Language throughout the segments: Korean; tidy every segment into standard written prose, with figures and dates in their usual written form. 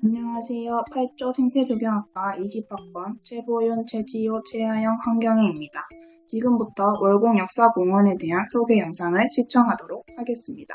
안녕하세요. 8조 생태조경학과 20학번 최보윤, 최지호, 최하영, 한경혜입니다. 지금부터 월곡 역사공원에 대한 소개 영상을 시청하도록 하겠습니다.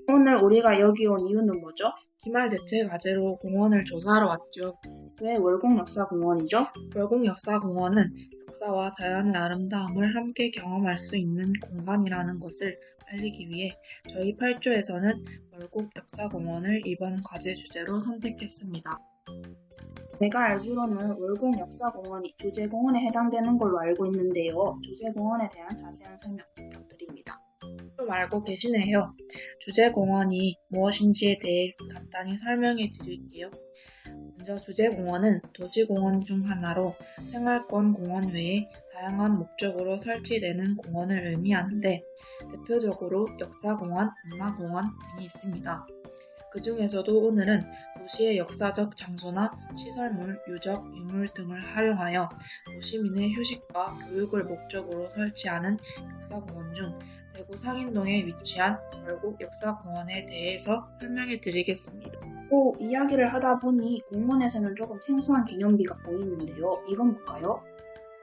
오늘 우리가 여기 온 이유는 뭐죠? 기말 대책 과제로 공원을 조사하러 왔죠. 왜 월곡 역사공원이죠? 월곡 역사공원은 역사와 자연의 아름다움을 함께 경험할 수 있는 공간이라는 것을 알리기 위해 저희 8조에서는 월곡 역사공원을 이번 과제 주제로 선택했습니다. 제가 알기로는 월곡 역사공원이 조제공원에 해당되는 걸로 알고 있는데요. 조제공원에 대한 자세한 설명 부탁드립니다. 좀 알고 계시네요. 주제공원이 무엇인지에 대해 간단히 설명해 드릴게요. 먼저 주제공원은 도시공원 중 하나로 생활권 공원 외에 다양한 목적으로 설치되는 공원을 의미하는데 대표적으로 역사공원, 문화공원 등이 있습니다. 그 중에서도 오늘은 도시의 역사적 장소나 시설물, 유적, 유물 등을 활용하여 도시민의 휴식과 교육을 목적으로 설치하는 역사공원 중 대구 상인동에 위치한 월곡 역사공원에 대해서 설명해 드리겠습니다. 이야기를 하다 보니 공원에서는 조금 생소한 개념비가 보이는데요. 이건 뭘까요?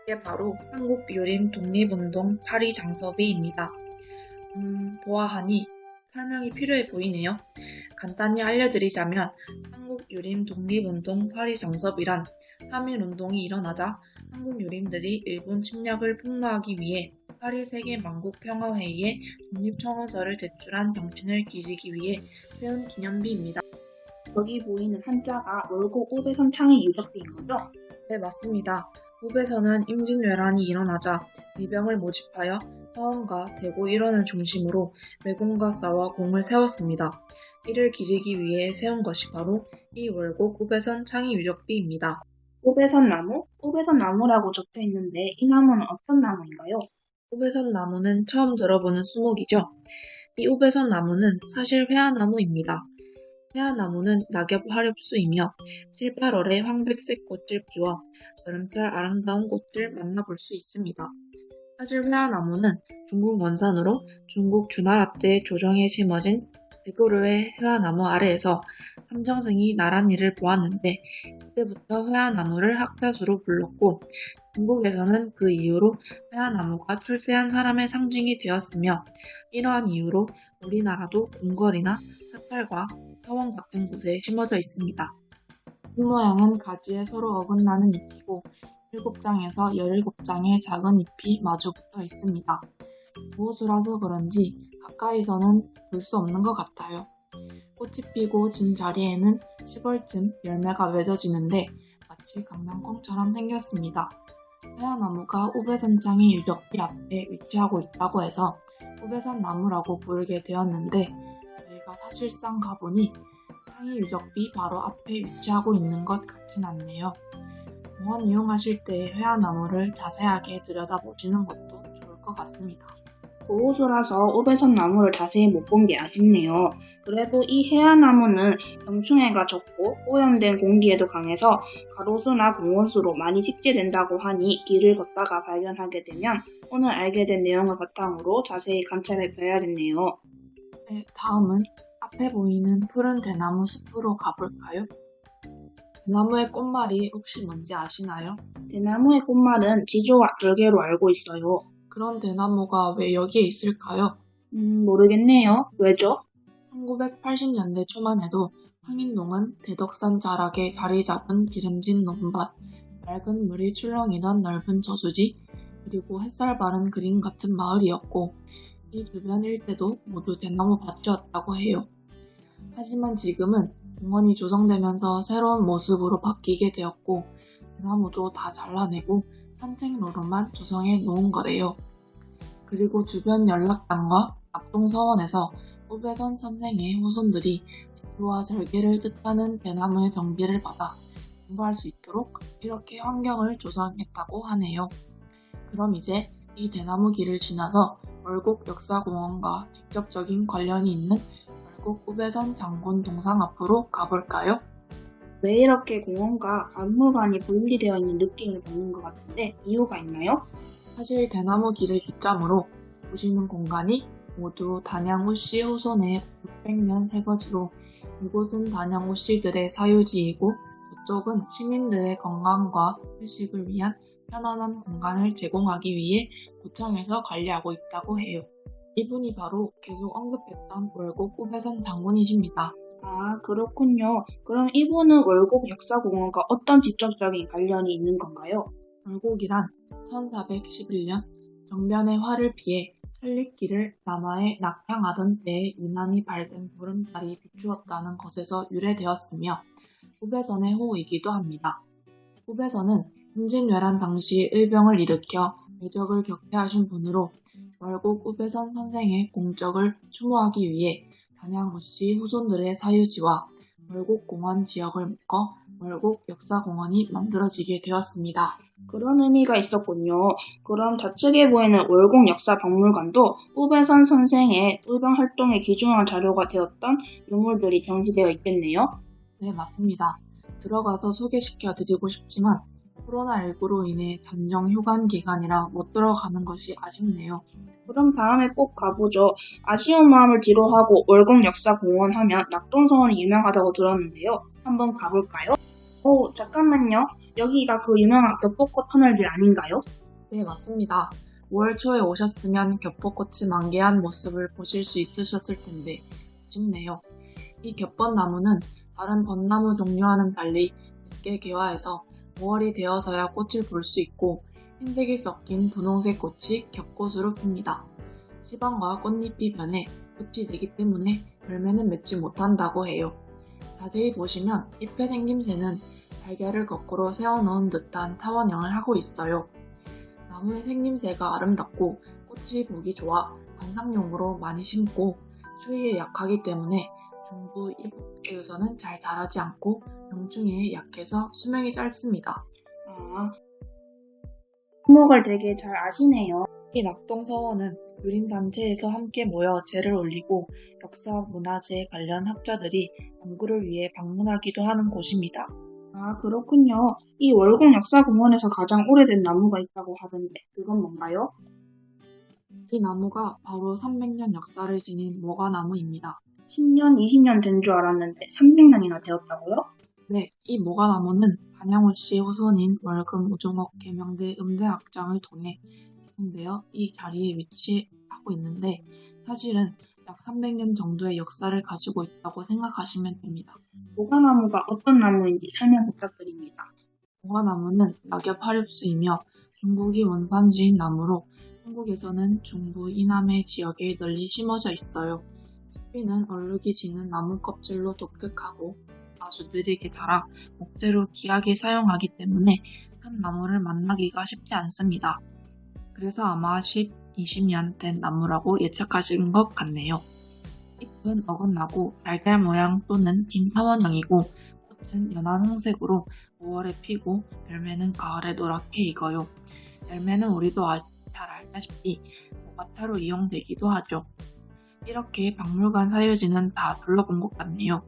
이게 바로 한국유림 독립운동 파리 장서비입니다. 보아하니 설명이 필요해 보이네요. 간단히 알려드리자면 한국유림 독립운동 파리 장서비란 3.1운동이 일어나자 한국 유림들이 일본 침략을 폭로하기 위해 파리 세계만국평화회의에 독립청원서를 제출한 정신을 기리기 위해 세운 기념비입니다. 여기 보이는 한자가 월곡 우배선 창의 유적비인 거죠? 네, 맞습니다. 읍에서는 임진왜란이 일어나자 의병을 모집하여 서원과 대구 일원을 중심으로 왜군과 싸워 공을 세웠습니다. 이를 기리기 위해 세운 것이 바로 이 월곡 우배선 창의 유적비입니다. 우배선 나무? 우배선 나무라고 적혀 있는데 이 나무는 어떤 나무인가요? 우배선 나무는 처음 들어보는 수목이죠. 이 우배선 나무는 사실 회화나무입니다. 회화나무는 낙엽 화렵수이며 7, 8월에 황백색 꽃을 피워 여름철 아름다운 꽃을 만나볼 수 있습니다. 사실 회화나무는 중국 원산으로 중국 주나라 때 조정에 심어진 세그루의 회화나무 아래에서 삼정승이 나란히를 보았는데 그때부터 회화나무를 학자수로 불렀고 중국에서는 그 이후로 회화나무가 출세한 사람의 상징이 되었으며 이러한 이유로 우리나라도 궁궐이나 사찰과 서원 같은 곳에 심어져 있습니다. 잎 모양은 가지에 서로 어긋나는 잎이고 7장에서 17장의 작은 잎이 마주 붙어 있습니다. 모호수라서 그런지 가까이서는 볼 수 없는 것 같아요. 꽃이 피고 진 자리에는 10월쯤 열매가 맺어지는데 마치 강낭콩처럼 생겼습니다. 회화나무가 우배선장의 유적비 앞에 위치하고 있다고 해서 우배선 나무라고 부르게 되었는데 저희가 사실상 가보니 창의 유적비 바로 앞에 위치하고 있는 것 같진 않네요. 공원 이용하실 때 회화나무를 자세하게 들여다보시는 것도 좋을 것 같습니다. 보호소라서 우배선 나무를 자세히 못 본 게 아쉽네요. 그래도 이 해안나무는 병충해가 적고 오염된 공기에도 강해서 가로수나 공원수로 많이 식재된다고 하니 길을 걷다가 발견하게 되면 오늘 알게 된 내용을 바탕으로 자세히 관찰해 봐야겠네요. 네, 다음은 앞에 보이는 푸른 대나무 숲으로 가볼까요? 대나무의 꽃말이 혹시 뭔지 아시나요? 대나무의 꽃말은 지조와 절개로 알고 있어요. 그런 대나무가 왜 여기에 있을까요? 모르겠네요. 왜죠? 1980년대 초만 해도 상인동은 대덕산 자락에 자리 잡은 기름진 논밭, 맑은 물이 출렁이던 넓은 저수지, 그리고 햇살 바른 그림 같은 마을이었고 이 주변 일대도 모두 대나무 밭이었다고 해요. 하지만 지금은 공원이 조성되면서 새로운 모습으로 바뀌게 되었고 대나무도 다 잘라내고 산책로로만 조성해 놓은 거래요. 그리고 주변 연락당과 낙동서원에서 우배선 선생의 후손들이 지조와 절개를 뜻하는 대나무의 경비를 받아 공부할 수 있도록 이렇게 환경을 조성했다고 하네요. 그럼 이제 이 대나무 길을 지나서 월곡 역사공원과 직접적인 관련이 있는 월곡 우배선 장군 동상 앞으로 가볼까요? 왜 이렇게 공원과 박물관이 분리되어 있는 느낌을 받는 것 같은데 이유가 있나요? 사실 대나무 길을 기점으로 보시는 공간이 모두 단양 후씨 후손의 600년 새거지로 이곳은 단양호 씨들의 사유지이고 저쪽은 시민들의 건강과 휴식을 위한 편안한 공간을 제공하기 위해 구청에서 관리하고 있다고 해요. 이분이 바로 계속 언급했던 월곡 우배선 장군이십니다. 아, 그렇군요. 그럼 이분은 월곡 역사공원과 어떤 직접적인 관련이 있는 건가요? 월곡이란 1411년 정변의 화를 피해 천리길을 남하에 낙향하던 때에 유난히 밝은 보름달이 비추었다는 것에서 유래되었으며 우배선의 호이기도 합니다. 우배선은 임진왜란 당시 의병을 일으켜 왜적을 격퇴하신 분으로 월곡 우배선 선생의 공적을 추모하기 위해 단양구씨 후손들의 사유지와 월곡공원 지역을 묶어 월곡 역사공원이 만들어지게 되었습니다. 그런 의미가 있었군요. 그럼 좌측에 보이는 월곡 역사박물관도 우배선 선생의 의병 활동에 기중한 자료가 되었던 유물들이 전시되어 있겠네요. 네, 맞습니다. 들어가서 소개시켜 드리고 싶지만 코로나19로 인해 잠정 휴관 기간이라 못 들어가는 것이 아쉽네요. 그럼 다음에 꼭 가보죠. 아쉬운 마음을 뒤로하고 월곡 역사공원 하면 낙동서원이 유명하다고 들었는데요. 한번 가볼까요? 오, 잠깐만요. 여기가 그 유명한 겹벚꽃 터널길 아닌가요? 네, 맞습니다. 5월 초에 오셨으면 겹벚꽃이 만개한 모습을 보실 수 있으셨을 텐데 아쉽네요. 이 겹벚나무는 다른 벚나무 종류와는 달리 늦게 개화해서 5월이 되어서야 꽃을 볼 수 있고 흰색이 섞인 분홍색 꽃이 겹꽃으로 핍니다. 시방과 꽃잎이 변해 꽃이 되기 때문에 열매는 맺지 못한다고 해요. 자세히 보시면 잎의 생김새는 달걀을 거꾸로 세워놓은 듯한 타원형을 하고 있어요. 나무의 생김새가 아름답고 꽃이 보기 좋아 관상용으로 많이 심고 추위에 약하기 때문에 중부 이북에서는 잘 자라지 않고 병충해에 약해서 수명이 짧습니다. 아, 품목을 되게 잘 아시네요. 이 낙동서원은 유림단체에서 함께 모여 제를 올리고 역사 문화재 관련 학자들이 연구를 위해 방문하기도 하는 곳입니다. 아, 그렇군요. 이 월곡 역사공원에서 가장 오래된 나무가 있다고 하던데 그건 뭔가요? 이 나무가 바로 300년 역사를 지닌 모가나무입니다. 10년, 20년 된 줄 알았는데 300년이나 되었다고요? 네, 이 모가나무는 반양호 씨 후손인 월금 우종옥 계명대 음대학장을 통해 개성되어 이 자리에 위치하고 있는데 사실은 약 300년 정도의 역사를 가지고 있다고 생각하시면 됩니다. 모가나무가 어떤 나무인지 설명 부탁드립니다. 모가나무는 낙엽 하립수이며 중국이 원산지인 나무로 한국에서는 중부 이남해 지역에 널리 심어져 있어요. 숲비는 얼룩이 지는 나무 껍질로 독특하고 아주 느리게 자라 목재로 귀하게 사용하기 때문에 큰 나무를 만나기가 쉽지 않습니다. 그래서 아마 10, 20년 된 나무라고 예측하신 것 같네요. 잎은 어긋나고 달걀 모양 또는 긴 타원형이고 꽃은 연한 홍색으로 5월에 피고 열매는 가을에 노랗게 익어요. 열매는 우리도 잘 알다시피 모과타로 이용되기도 하죠. 이렇게 박물관 사유지는 다 둘러본 것 같네요.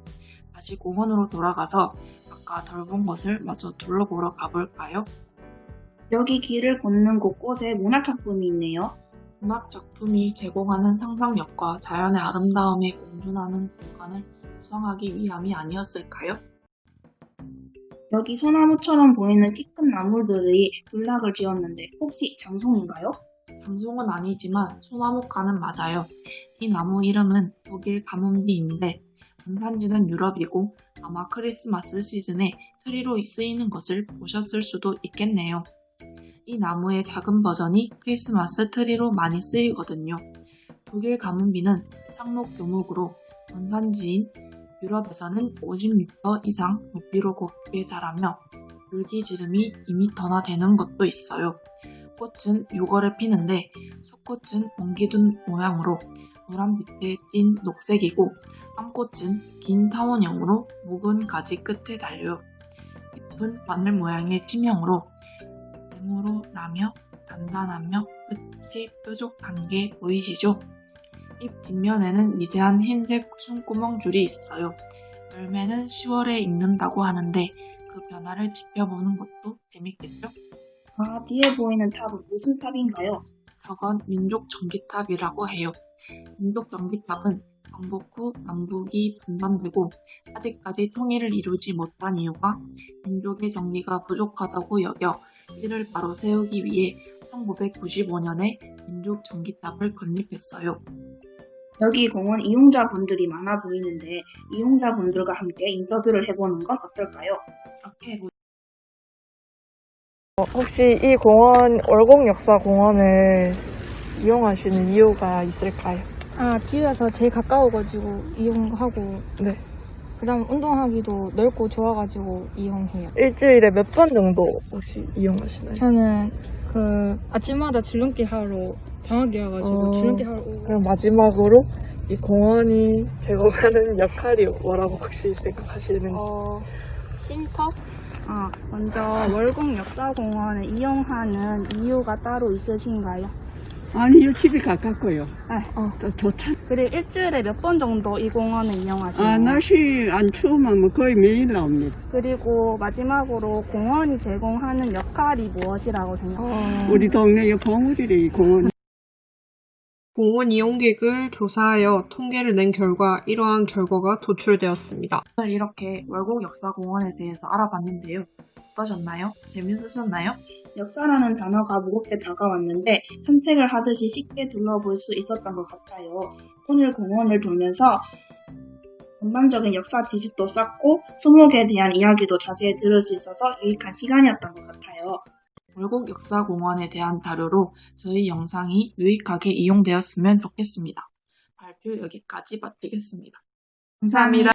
다시 공원으로 돌아가서 아까 덜 본 것을 마저 둘러보러 가볼까요? 여기 길을 걷는 곳곳에 문화작품이 있네요. 문학작품이 제공하는 상상력과 자연의 아름다움에 공존하는 공간을 구성하기 위함이 아니었을까요? 여기 소나무처럼 보이는 키 큰 나무들이 군락을 지었는데 혹시 장송인가요? 장송은 아니지만 소나무과는 맞아요. 이 나무 이름은 독일 가문비인데 원산지는 유럽이고 아마 크리스마스 시즌에 트리로 쓰이는 것을 보셨을 수도 있겠네요. 이 나무의 작은 버전이 크리스마스 트리로 많이 쓰이거든요. 독일 가문비는 상록 교목으로 원산지인 유럽에서는 50m 이상 높이로 곱게 자라며 줄기지름이 2m나 되는 것도 있어요. 꽃은 6월에 피는데 수꽃은 옹기둔 모양으로 노란빛에 띤 녹색이고 암꽃은 긴 타원형으로 묵은 가지 끝에 달려요. 잎은 바늘 모양의 치명으로 네모로 나며 단단하며 끝이 뾰족한 게 보이시죠? 잎 뒷면에는 미세한 흰색 숨구멍 줄이 있어요. 열매는 10월에 익는다고 하는데 그 변화를 지켜보는 것도 재밌겠죠? 아, 뒤에 보이는 탑은 무슨 탑인가요? 저건 민족 전기탑이라고 해요. 민족 전기탑은 정복 후 남북이 분단되고 아직까지 통일을 이루지 못한 이유가 민족의 정리가 부족하다고 여겨 이를 바로 세우기 위해 1995년에 민족 전기탑을 건립했어요. 여기 공원 이용자분들이 많아 보이는데 이용자분들과 함께 인터뷰를 해보는 건 어떨까요? 그렇게 혹시 이 공원, 월곡역사공원을 이용하시는 이유가 있을까요? 집에서 제일 가까워가지고 이용하고, 네. 그 다음 운동하기도 넓고 좋아가지고 이용해요. 일주일에 몇 번 정도 혹시 이용하시나요? 저는 아침마다 줄넘기 하러 방학이어가지고 줄넘기 하러 오고. 그럼 마지막으로 이 공원이 제공하는 역할이 뭐라고 혹시 생각하시는지? 쉼터? 먼저 월곡역사공원을 이용하는 이유가 따로 있으신가요? 아니요, 집이 가깝고요. 또 좋다. 그리고 일주일에 몇 번 정도 이 공원을 이용하시나요? 날씨 안 추우면 뭐 거의 매일 나옵니다. 그리고 마지막으로 공원이 제공하는 역할이 무엇이라고 생각하세요? 우리 동네 봉우리래, 이 공원. 공원 이용객을 조사하여 통계를 낸 결과 이러한 결과가 도출되었습니다. 오늘 이렇게 월곡역사공원에 대해서 알아봤는데요. 어떠셨나요? 재밌으셨나요? 역사라는 단어가 무겁게 다가왔는데 산책을 하듯이 쉽게 둘러볼 수 있었던 것 같아요. 오늘 공원을 돌면서 전반적인 역사 지식도 쌓고 수목에 대한 이야기도 자세히 들을 수 있어서 유익한 시간이었던 것 같아요. 월곡역사공원에 대한 자료로 저희 영상이 유익하게 이용되었으면 좋겠습니다. 발표 여기까지 마치겠습니다. 감사합니다.